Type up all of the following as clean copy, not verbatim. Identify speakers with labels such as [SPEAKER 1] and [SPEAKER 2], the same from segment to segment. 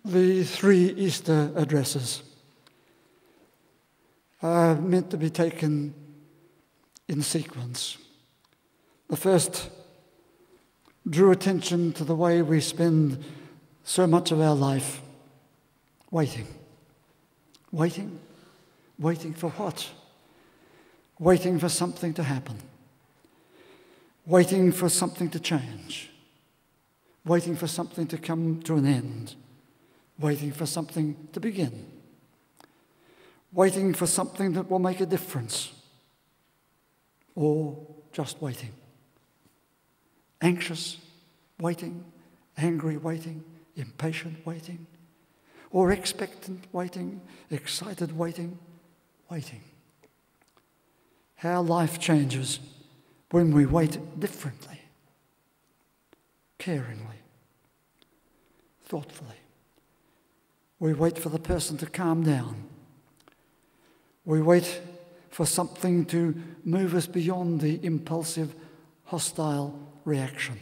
[SPEAKER 1] The three Easter addresses are meant to be taken in sequence. The first drew attention to the way we spend so much of our life waiting. Waiting? Waiting for what? Waiting for something to happen. Waiting for something to change. Waiting for something to come to an end. Waiting for something to begin. Waiting for something that will make a difference. Or just waiting. Anxious waiting, angry waiting, impatient waiting, or expectant waiting, excited waiting, waiting. How life changes when we wait differently, caringly, thoughtfully. We wait for the person to calm down. We wait for something to move us beyond the impulsive, hostile reaction.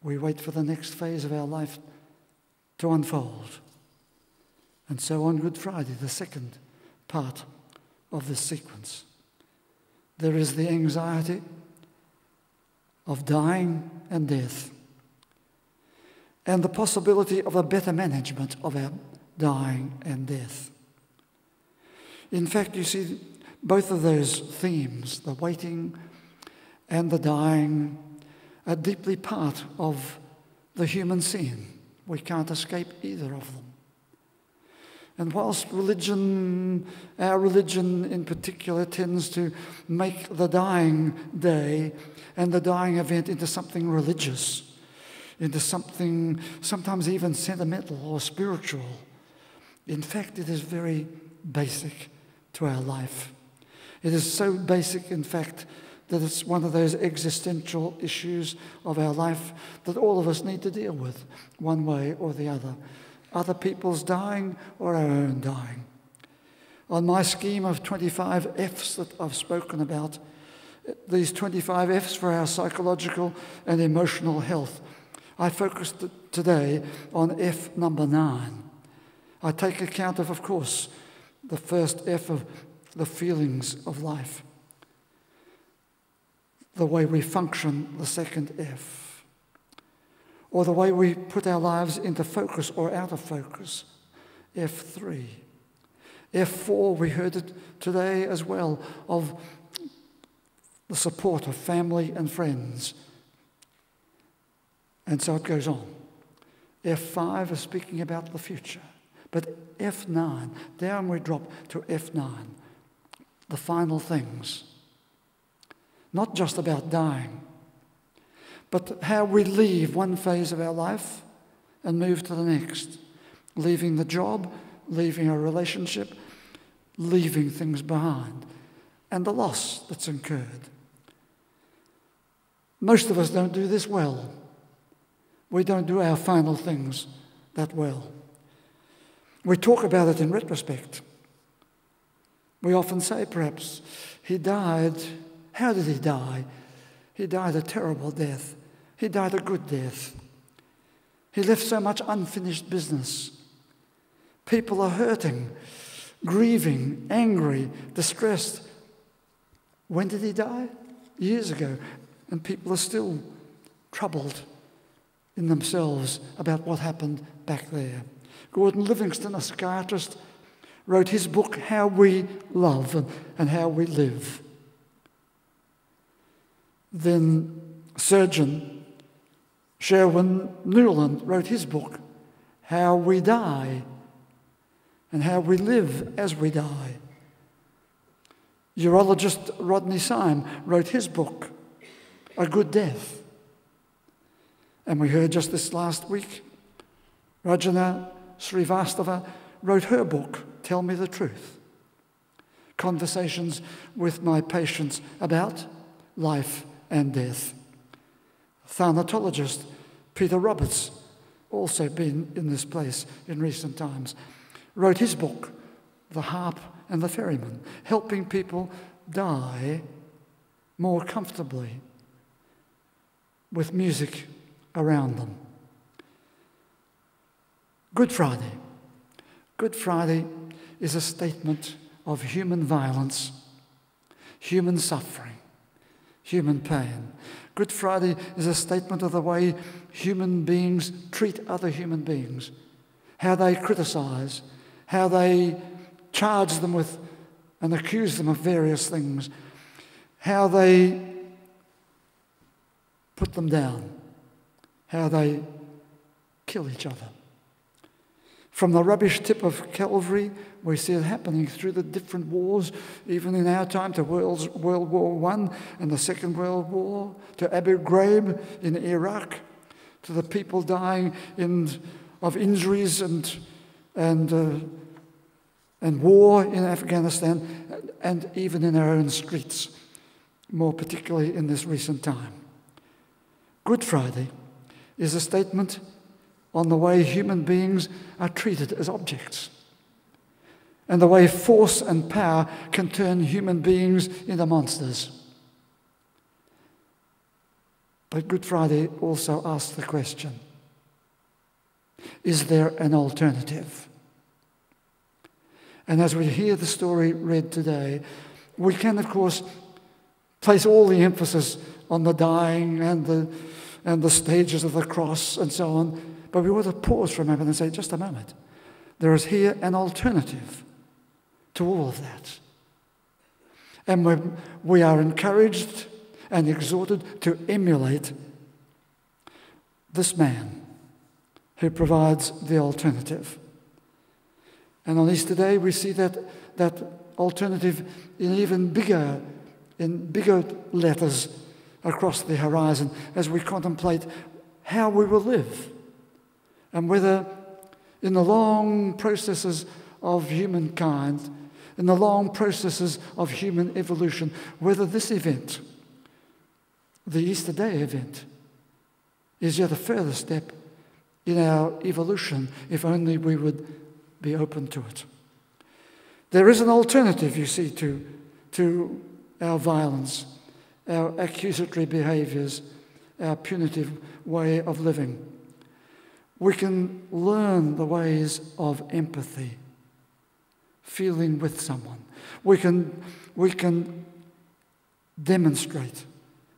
[SPEAKER 1] We wait for the next phase of our life to unfold. And so on Good Friday, the second part of this sequence, there is the anxiety of dying and death, and the possibility of a better management of our dying and death. In fact, you see, both of those themes, the waiting and the dying, are deeply part of the human scene. We can't escape either of them. And whilst religion, our religion in particular, tends to make the dying day and the dying event into something religious, into something sometimes even sentimental or spiritual, in fact, it is very basic to our life. It is so basic, in fact, that it's one of those existential issues of our life that all of us need to deal with, one way or the other. Other people's dying or our own dying. On my scheme of 25 F's that I've spoken about, these 25 F's for our psychological and emotional health, I focused today on F number 9. I take account of course, the first F of the feelings of life. The way we function, the second F. Or the way we put our lives into focus or out of focus, F3. F4, we heard it today as well, of the support of family and friends. And so it goes on. F5 is speaking about the future. But F9, down we drop to F9, the final things. Not just about dying, but how we leave one phase of our life and move to the next. Leaving the job, leaving a relationship, leaving things behind, and the loss that's incurred. Most of us don't do this well. We don't do our final things that well. We talk about it in retrospect. We often say, perhaps, he died. How did he die? He died a terrible death. He died a good death. He left so much unfinished business. People are hurting, grieving, angry, distressed. When did he die? Years ago. And people are still troubled in themselves about what happened back there. Gordon Livingston, a psychiatrist, wrote his book, How We Love and How We Live. Then surgeon Sherwin Newland wrote his book, How We Die and How We Live as We Die. Urologist Rodney Syme wrote his book, A Good Death. And we heard just this last week, Rajana Srivastava wrote her book, Tell Me the Truth. Conversations with my patients about life and death. Thanatologist Peter Roberts, also been in this place in recent times, wrote his book, The Harp and the Ferryman, helping people die more comfortably with music around them. Good Friday. Good Friday is a statement of human violence, human suffering, human pain. Good Friday is a statement of the way human beings treat other human beings, how they criticize, how they charge them with and accuse them of various things, how they put them down, how they kill each other. From the rubbish tip of Calvary, we see it happening through the different wars, even in our time, to World War I and the Second World War, to Abu Ghraib in Iraq, to the people dying of injuries and war in Afghanistan, and even in our own streets, more particularly in this recent time. Good Friday is a statement on the way human beings are treated as objects, and the way force and power can turn human beings into monsters. But Good Friday also asks the question, is there an alternative? And as we hear the story read today, we can, of course, place all the emphasis on the dying and the stages of the cross and so on. But we ought to pause for a moment and say, just a moment. There is here an alternative to all of that. And we are encouraged and exhorted to emulate this man who provides the alternative. And on Easter Day, we see that alternative in bigger letters across the horizon as we contemplate how we will live, and whether in the long processes of humankind, in the long processes of human evolution, whether this event, the Easter Day event, is yet a further step in our evolution, if only we would be open to it. There is an alternative, you see, to our violence, our accusatory behaviours, our punitive way of living. We can learn the ways of empathy, feeling with someone. We can demonstrate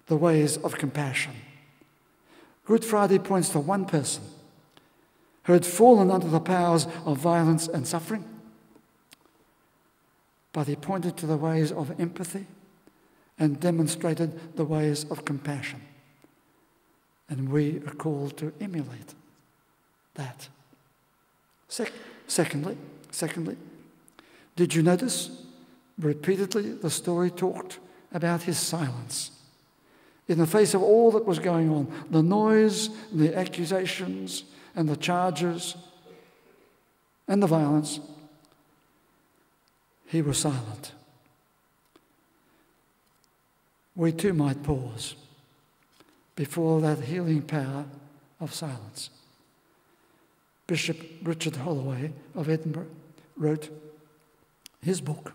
[SPEAKER 1] the ways of compassion. Good Friday points to one person who had fallen under the powers of violence and suffering, but he pointed to the ways of empathy and demonstrated the ways of compassion. And we are called to emulate that. Secondly, did you notice repeatedly the story talked about his silence? In the face of all that was going on, the noise, the accusations, and the charges, and the violence, he was silent. We too might pause before that healing power of silence. Bishop Richard Holloway of Edinburgh wrote his book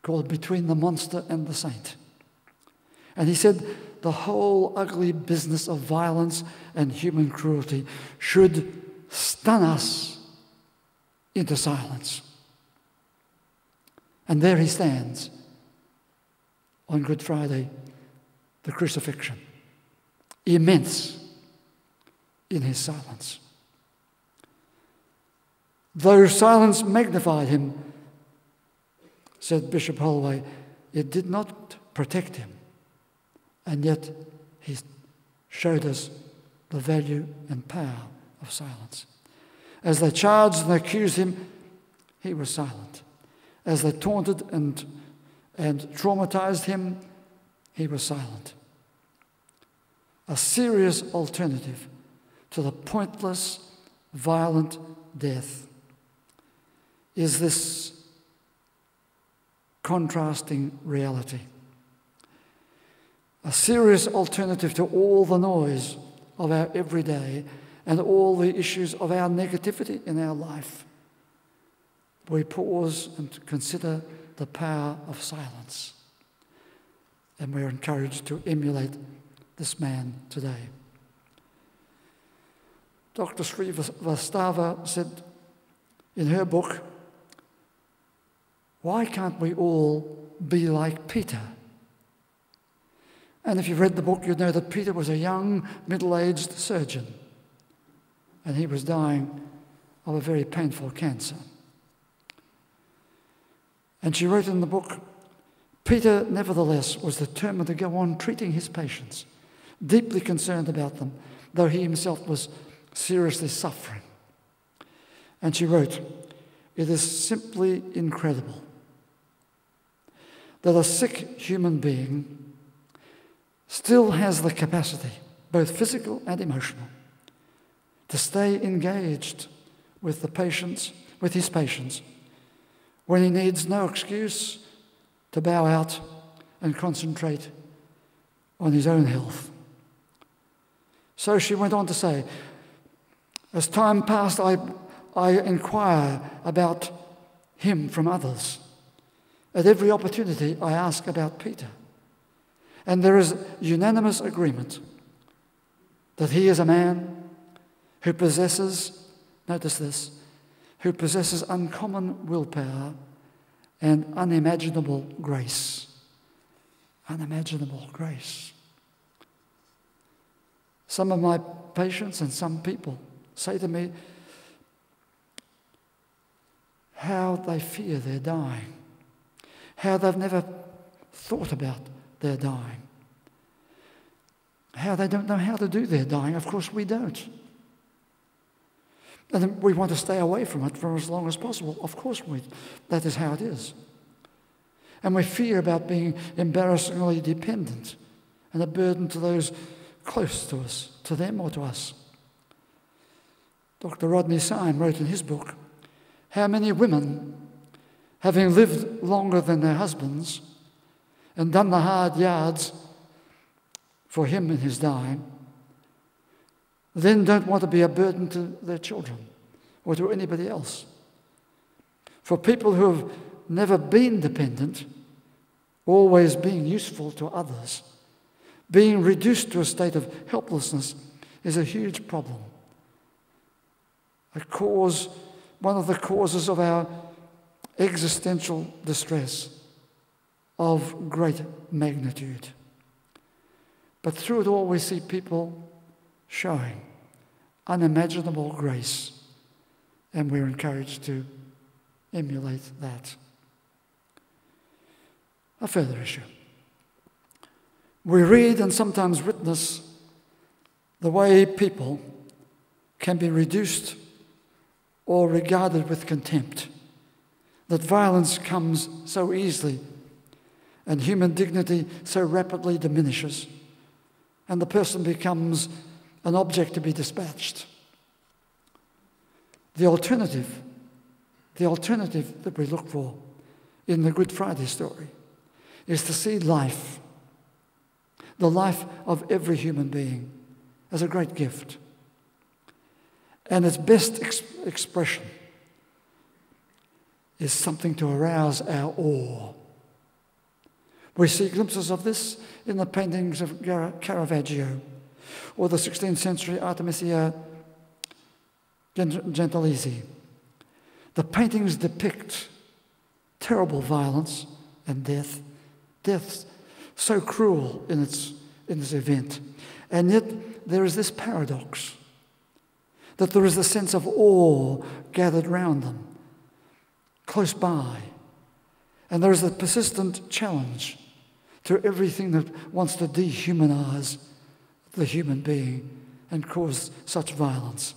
[SPEAKER 1] called Between the Monster and the Saint. And he said the whole ugly business of violence and human cruelty should stun us into silence. And there he stands on Good Friday, the crucifixion, immense in his silence. Though silence magnified him, said Bishop Holloway, it did not protect him. And yet he showed us the value and power of silence. As they charged and accused him, he was silent. As they taunted and traumatized him, he was silent. A serious alternative to the pointless, violent death is this contrasting reality. A serious alternative to all the noise of our everyday and all the issues of our negativity in our life. We pause and consider the power of silence. And we're encouraged to emulate this man today. Dr. Srivastava said in her book, "Why can't we all be like Peter?" And if you've read the book, you'd know that Peter was a young, middle-aged surgeon, and he was dying of a very painful cancer. And she wrote in the book, Peter, nevertheless, was determined to go on treating his patients, deeply concerned about them, though he himself was seriously suffering. And she wrote, "It is simply incredible that a sick human being still has the capacity, both physical and emotional, to stay engaged with his patients, when he needs no excuse to bow out and concentrate on his own health." So she went on to say, "As time passed, I inquire about him from others. At every opportunity, I ask about Peter. And there is unanimous agreement that he is a man who possesses, notice this, who possesses uncommon willpower and unimaginable grace." Unimaginable grace. Some of my patients and some people say to me how they fear they're dying, how they've never thought about their dying, how they don't know how to do their dying. Of course we don't. And we want to stay away from it for as long as possible. Of course that is how it is. And we fear about being embarrassingly dependent and a burden to those close to us, to them or to us. Dr. Rodney Syme wrote in his book, "How many women, having lived longer than their husbands and done the hard yards for him in his dying, then don't want to be a burden to their children or to anybody else. For people who have never been dependent, always being useful to others, being reduced to a state of helplessness is a huge problem. One of the causes of our existential distress of great magnitude. But through it all we see people showing unimaginable grace, and we're encouraged to emulate that." A further issue. We read and sometimes witness the way people can be reduced or regarded with contempt, that violence comes so easily and human dignity so rapidly diminishes, and the person becomes an object to be dispatched. The alternative that we look for in the Good Friday story is to see life, the life of every human being, as a great gift. And its best expression is something to arouse our awe. We see glimpses of this in the paintings of Caravaggio or the 16th century Artemisia Gentileschi. The paintings depict terrible violence and death so cruel in this event. And yet there is this paradox, that there is a sense of awe gathered round them, close by. And there is a persistent challenge to everything that wants to dehumanize the human being and cause such violence.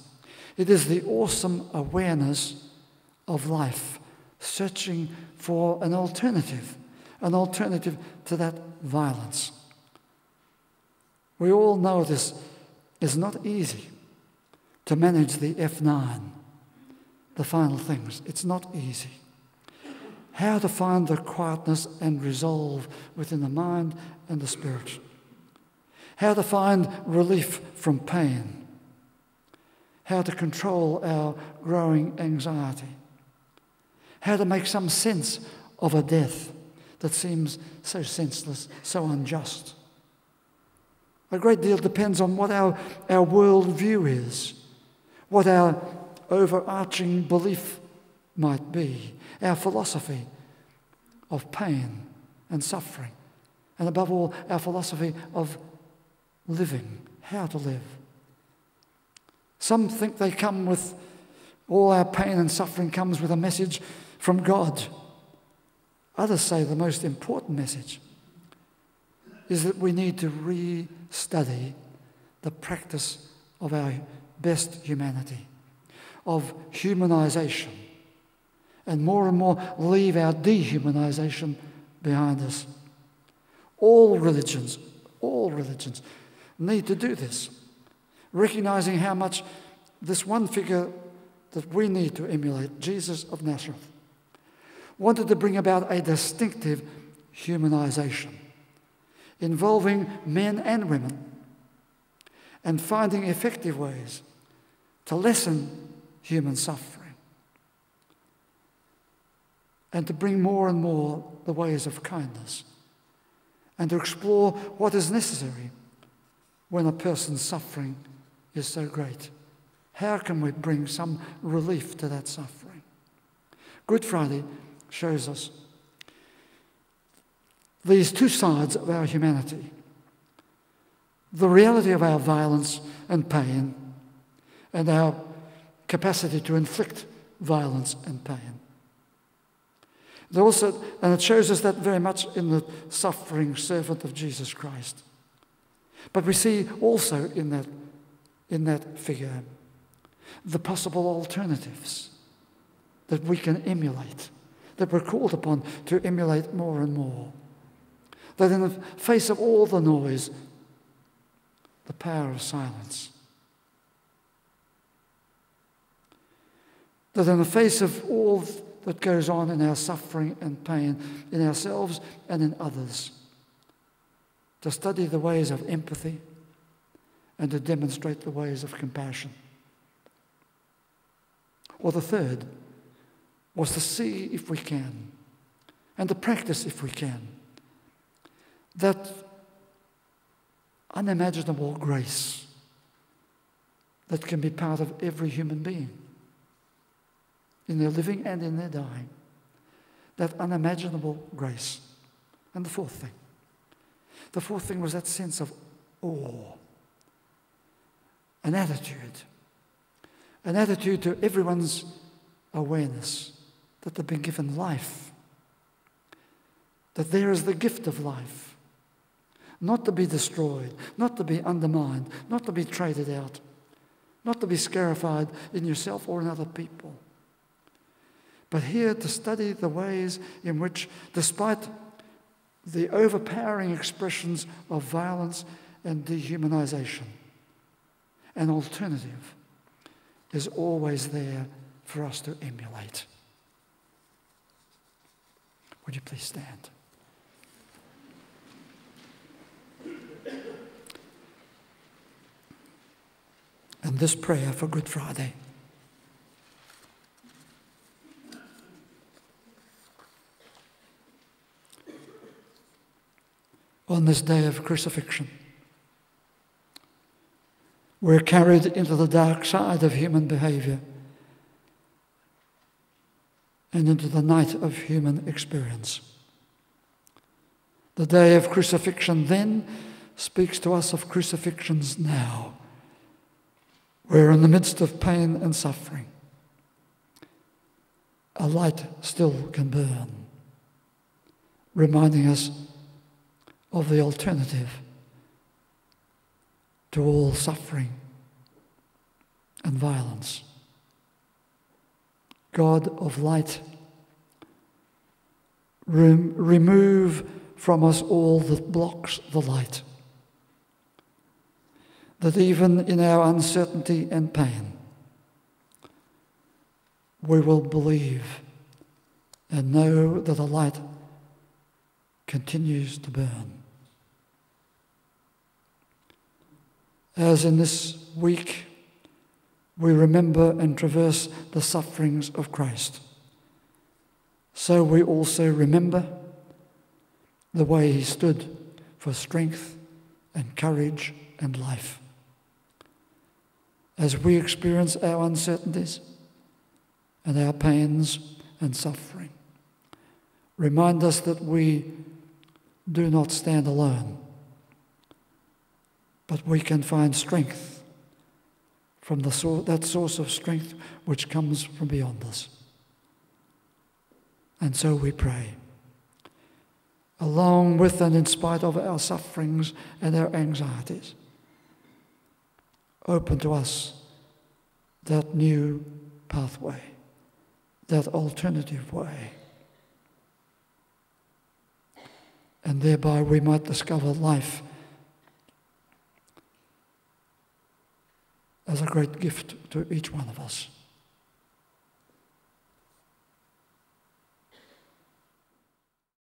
[SPEAKER 1] It is the awesome awareness of life, searching for an alternative to that violence. We all know this is not easy to manage the F9, the final things. It's not easy. How to find the quietness and resolve within the mind and the spirit. How to find relief from pain. How to control our growing anxiety. How to make some sense of a death that seems so senseless, so unjust. A great deal depends on what our world view is, what our overarching belief might be, our philosophy of pain and suffering, and above all, our philosophy of living, how to live. Some think they come with, all our pain and suffering comes with a message from God. Others say the most important message is that we need to re-study the practice of our best humanity, of humanization, and more leave our dehumanization behind us. All religions need to do this, recognizing how much this one figure that we need to emulate, Jesus of Nazareth, wanted to bring about a distinctive humanization involving men and women, and finding effective ways to lessen human suffering and to bring more and more the ways of kindness and to explore what is necessary when a person's suffering is so great. How can we bring some relief to that suffering? Good Friday shows us these two sides of our humanity: the reality of our violence and pain, and our capacity to inflict violence and pain. And it shows us that very much in the suffering servant of Jesus Christ. But we see also in that figure the possible alternatives that we can emulate, that we're called upon to emulate more and more. That in the face of all the noise, the power of silence. That in the face of all that goes on in our suffering and pain, in ourselves and in others, to study the ways of empathy and to demonstrate the ways of compassion. Or the third was to see if we can, and to practice if we can, that unimaginable grace that can be part of every human being, in their living and in their dying. That unimaginable grace. And the fourth thing was that sense of awe, an attitude to everyone's awareness that they've been given life, that there is the gift of life, not to be destroyed, not to be undermined, not to be traded out, not to be scarified in yourself or in other people. But here to study the ways in which, despite the overpowering expressions of violence and dehumanization, an alternative is always there for us to emulate. Would you please stand? And this prayer for Good Friday. On this day of crucifixion, we're carried into the dark side of human behavior and into the night of human experience. The day of crucifixion then speaks to us of crucifixions now. We're in the midst of pain and suffering. A light still can burn, reminding us of the alternative to all suffering and violence. God of light, remove from us all that blocks the light, that even in our uncertainty and pain, we will believe and know that the light continues to burn. As in this week we remember and traverse the sufferings of Christ, so we also remember the way he stood for strength and courage and life. as we experience our uncertainties and our pains and suffering. Remind us that we do not stand alone, but we can find strength from that source of strength which comes from beyond us. And so we pray, along with and in spite of our sufferings and our anxieties, open to us that new pathway, that alternative way. And thereby we might discover life as a great gift to each one of us.